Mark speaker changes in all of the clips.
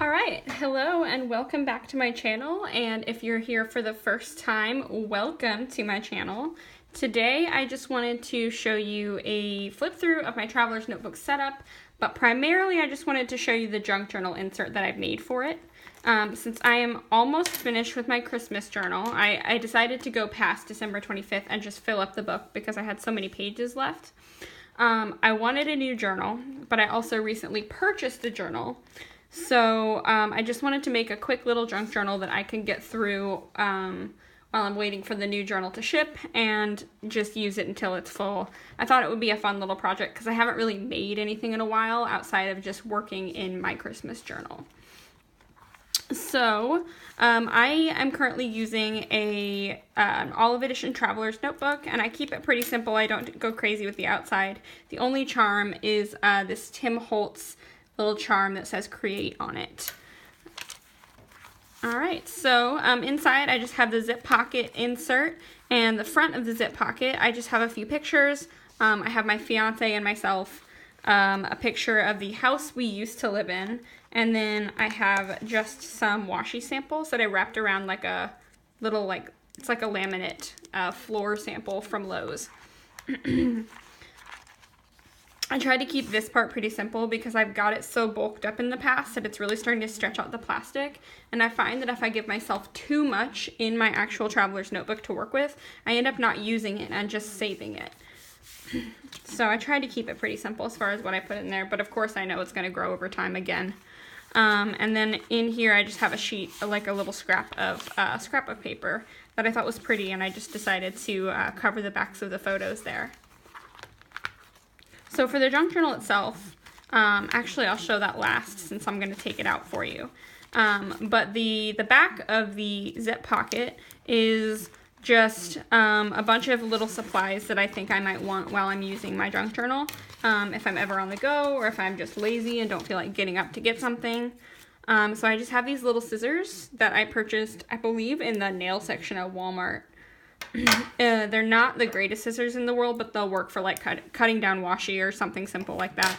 Speaker 1: All right, hello and welcome back to my channel, and if you're here for the first time, welcome to my channel. Today I just wanted to show you a flip through of my traveler's notebook setup, but primarily I just wanted to show you the junk journal insert that I've made for it. Since I am almost finished with my Christmas journal, I decided to go past December 25th and just fill up the book because I had so many pages left. I wanted a new journal, but I also recently purchased a journal. So I just wanted to make a quick little junk journal that I can get through while I'm waiting for the new journal to ship and just use it until it's full. I thought it would be a fun little project because I haven't really made anything in a while outside of just working in my Christmas journal. So I am currently using an Olive Edition Traveler's Notebook, and I keep it pretty simple. I don't go crazy with the outside. The only charm is this Tim Holtz little charm that says create on it. Alright, so inside I just have the zip pocket insert, and the front of the zip pocket I just have a few pictures. I have my fiance and myself, a picture of the house we used to live in, and then I have just some washi samples that I wrapped around like a little, it's like a laminate floor sample from Lowe's. I tried to keep this part pretty simple because I've got it so bulked up in the past that it's really starting to stretch out the plastic, and I find that if I give myself too much in my actual traveler's notebook to work with, I end up not using it and just saving it. So I tried to keep it pretty simple as far as what I put in there, but of course I know it's going to grow over time again. And then in here I just have a sheet, like a little scrap of paper that I thought was pretty, and I just decided to cover the backs of the photos there. So for the junk journal itself, actually I'll show that last since I'm going to take it out for you. But the back of the zip pocket is just a bunch of little supplies that I think I might want while I'm using my junk journal. If I'm ever on the go, or if I'm just lazy and don't feel like getting up to get something. So I just have these little scissors that I purchased, I believe, in the nail section at Walmart. They're not the greatest scissors in the world, but they'll work for like cutting down washi or something simple like that.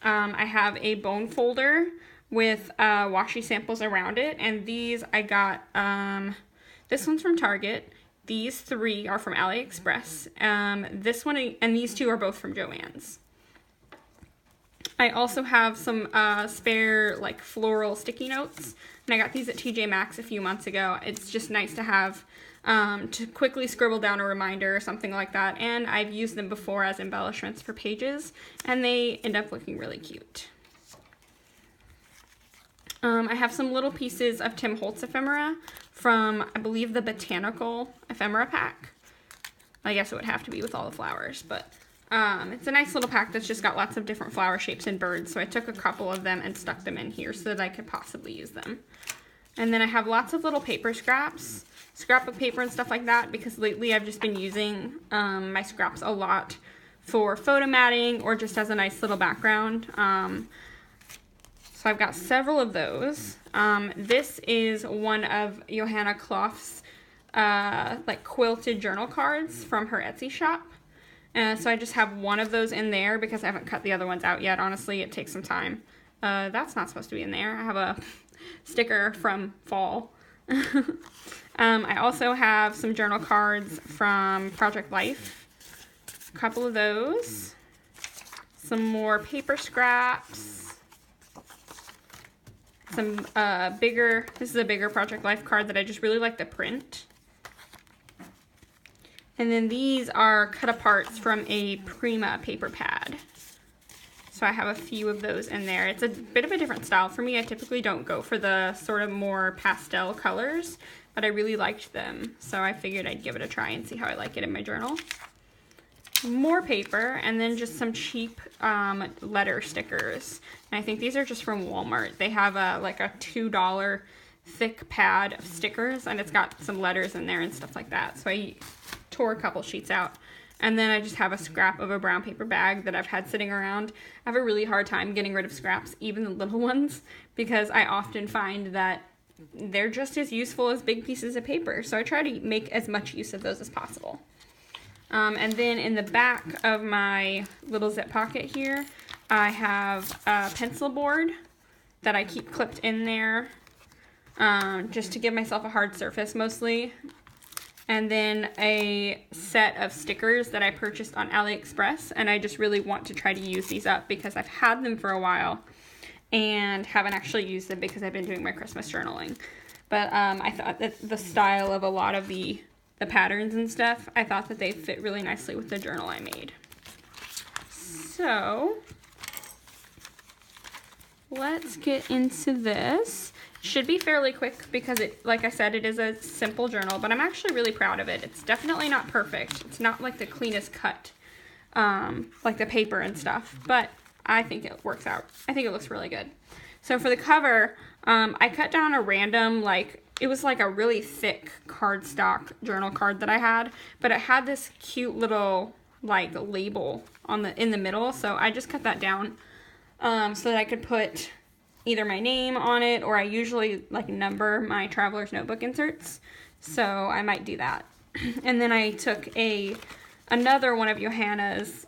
Speaker 1: I have a bone folder with washi samples around it, and these I got, this one's from Target, these three are from AliExpress, this one and these two are both from Joann's. I also have some spare like floral sticky notes, and I got these at TJ Maxx a few months ago. It's just nice to have to quickly scribble down a reminder or something like that, and I've used them before as embellishments for pages, and they end up looking really cute. I have some little pieces of Tim Holtz ephemera from, I believe, the Botanical ephemera pack. I guess it would have to be with all the flowers, but it's a nice little pack that's just got lots of different flower shapes and birds, so I took a couple of them and stuck them in here so that I could possibly use them. And then I have lots of little paper scraps, scrapbook paper and stuff like that, because lately I've just been using my scraps a lot for photo matting or just as a nice little background. So I've got several of those. This is one of Johanna Clough's like quilted journal cards from her Etsy shop. So I just have one of those in there because I haven't cut the other ones out yet. Honestly, it takes some time. That's not supposed to be in there. I have a sticker from fall. I also have some journal cards from Project Life. A couple of those. Some more paper scraps. Some this is a bigger Project Life card that I just really like the print. And then these are cut aparts from a Prima paper pad. So I have a few of those in there. It's a bit of a different style for me. I typically don't go for the sort of more pastel colors, but I really liked them. So I figured I'd give it a try and see how I like it in my journal. More paper, and then just some cheap letter stickers. And I think these are just from Walmart. They have like a $2 thick pad of stickers, and it's got some letters in there and stuff like that. So I tore a couple sheets out. And then I just have a scrap of a brown paper bag that I've had sitting around. I have a really hard time getting rid of scraps, even the little ones, because I often find that they're just as useful as big pieces of paper. So I try to make as much use of those as possible. And then in the back of my little zip pocket here, I have a pencil board that I keep clipped in there, just to give myself a hard surface mostly. And then a set of stickers that I purchased on AliExpress, and I just really want to try to use these up because I've had them for a while and haven't actually used them because I've been doing my Christmas journaling. But I thought that the style of a lot of the patterns and stuff, I thought that they fit really nicely with the journal I made. So let's get into this. Should be fairly quick because it, like I said, it is a simple journal, but I'm actually really proud of it. It's definitely not perfect. It's not like the cleanest cut, like the paper and stuff, but I think it works out. I think it looks really good. So for the cover, I cut down a random, it was like a really thick cardstock journal card that I had, but it had this cute little label in the middle, so I just cut that down so that I could put either my name on it, or I usually number my Traveler's Notebook inserts, so I might do that. And then I took another one of Johanna's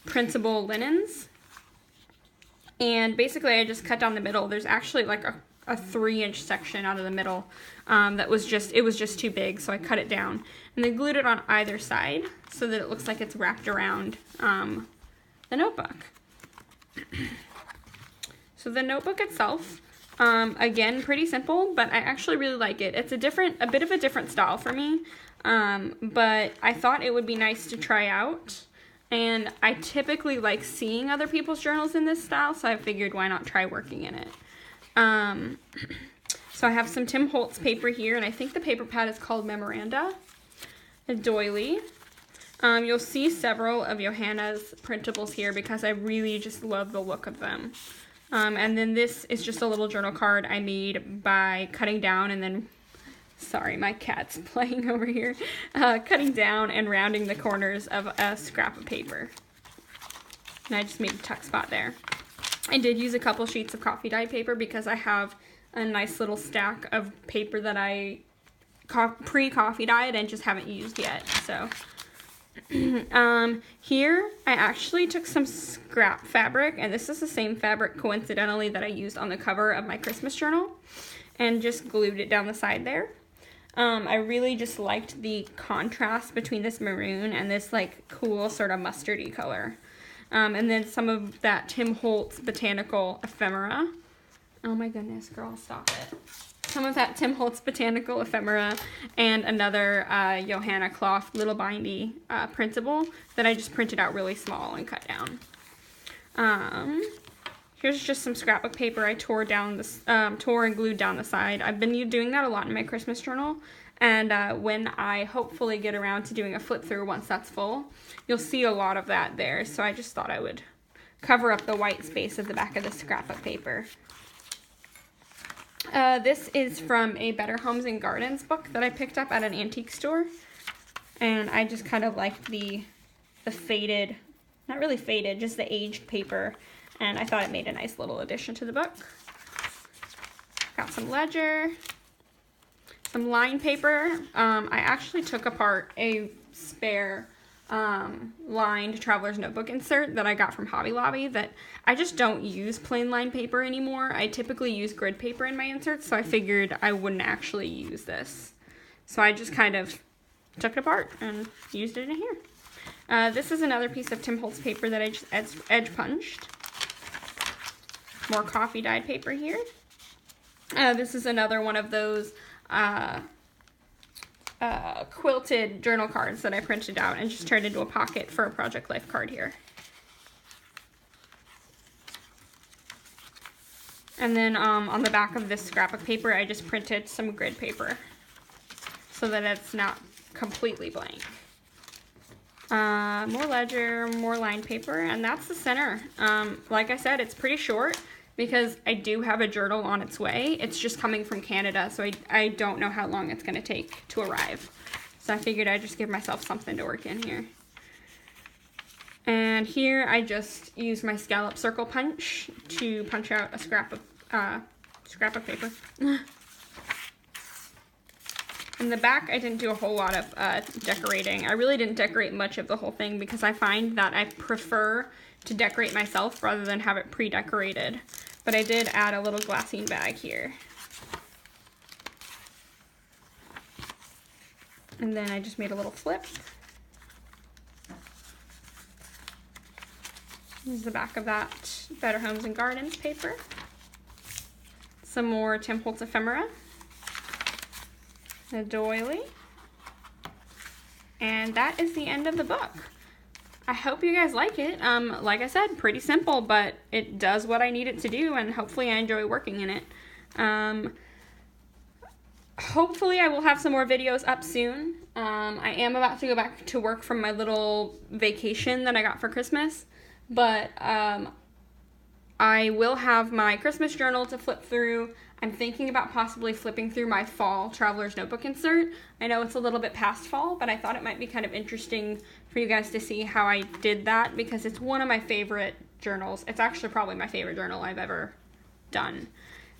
Speaker 1: printable linens, and basically I just cut down the middle. There's actually a 3-inch section out of the middle that was just too big, so I cut it down and then glued it on either side so that it looks like it's wrapped around the notebook. So the notebook itself, again, pretty simple, but I actually really like it. It's a bit of a different style for me, but I thought it would be nice to try out. And I typically like seeing other people's journals in this style, so I figured why not try working in it. So I have some Tim Holtz paper here, and I think the paper pad is called Memoranda, a doily. You'll see several of Johanna's printables here because I really just love the look of them. And then this is just a little journal card I made by cutting down and then, sorry, my cat's playing over here, cutting down and rounding the corners of a scrap of paper. And I just made a tuck spot there. I did use a couple sheets of coffee dyed paper because I have a nice little stack of paper that I pre-coffee dyed and just haven't used yet, so. Here I actually took some scrap fabric, and this is the same fabric coincidentally that I used on the cover of my Christmas journal, and just glued it down the side there. I really just liked the contrast between this maroon and this cool sort of mustardy color. And then some of that Tim Holtz Botanical Ephemera. Oh my goodness, girl, stop it. Some of that Tim Holtz Botanical Ephemera and another Johanna Cloth Little Bindy printable that I just printed out really small and cut down. Here's just some scrapbook paper I tore and glued down the side. I've been doing that a lot in my Christmas journal, and when I hopefully get around to doing a flip through once that's full, you'll see a lot of that there, so I just thought I would cover up the white space at the back of the scrapbook paper. This is from a Better Homes and Gardens book that I picked up at an antique store, and I just kind of liked the faded, not really faded, just the aged paper, and I thought it made a nice little addition to the book. Got some ledger, some line paper. I actually took apart a spare lined Traveler's Notebook insert that I got from Hobby Lobby that I just don't use plain line paper anymore. I typically use grid paper in my inserts, so I figured I wouldn't actually use this. So I just kind of took it apart and used it in here. This is another piece of Tim Holtz paper that I just edge punched. More coffee dyed paper here. This is another one of those quilted journal cards that I printed out and just turned into a pocket for a Project Life card here. And then on the back of this scrapbook paper, I just printed some grid paper so that it's not completely blank. More ledger, more line paper, and that's the center. Like I said, it's pretty short because I do have a journal on its way. It's just coming from Canada, so I don't know how long it's going to take to arrive. So I figured I'd just give myself something to work in here. And here I just used my scallop circle punch to punch out a scrap of paper. In the back, I didn't do a whole lot of decorating. I really didn't decorate much of the whole thing because I find that I prefer to decorate myself rather than have it pre-decorated. but I did add a little glassine bag here. And then I just made a little flip. This is the back of that Better Homes and Gardens paper. Some more Tim Holtz ephemera. A doily. And that is the end of the book. I hope you guys like it. Like I said, pretty simple, but it does what I need it to do, and hopefully I enjoy working in it. Hopefully I will have some more videos up soon. I am about to go back to work from my little vacation that I got for Christmas, but I will have my Christmas journal to flip through. I'm thinking about possibly flipping through my fall Traveler's Notebook insert. I know it's a little bit past fall, but I thought it might be kind of interesting for you guys to see how I did that, because it's one of my favorite journals. It's actually probably my favorite journal I've ever done.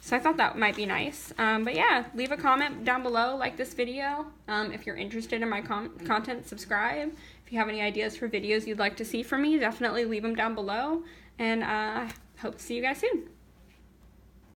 Speaker 1: So I thought that might be nice. But yeah, leave a comment down below, like this video. If you're interested in my content, subscribe. If you have any ideas for videos you'd like to see from me, definitely leave them down below. And hope to see you guys soon.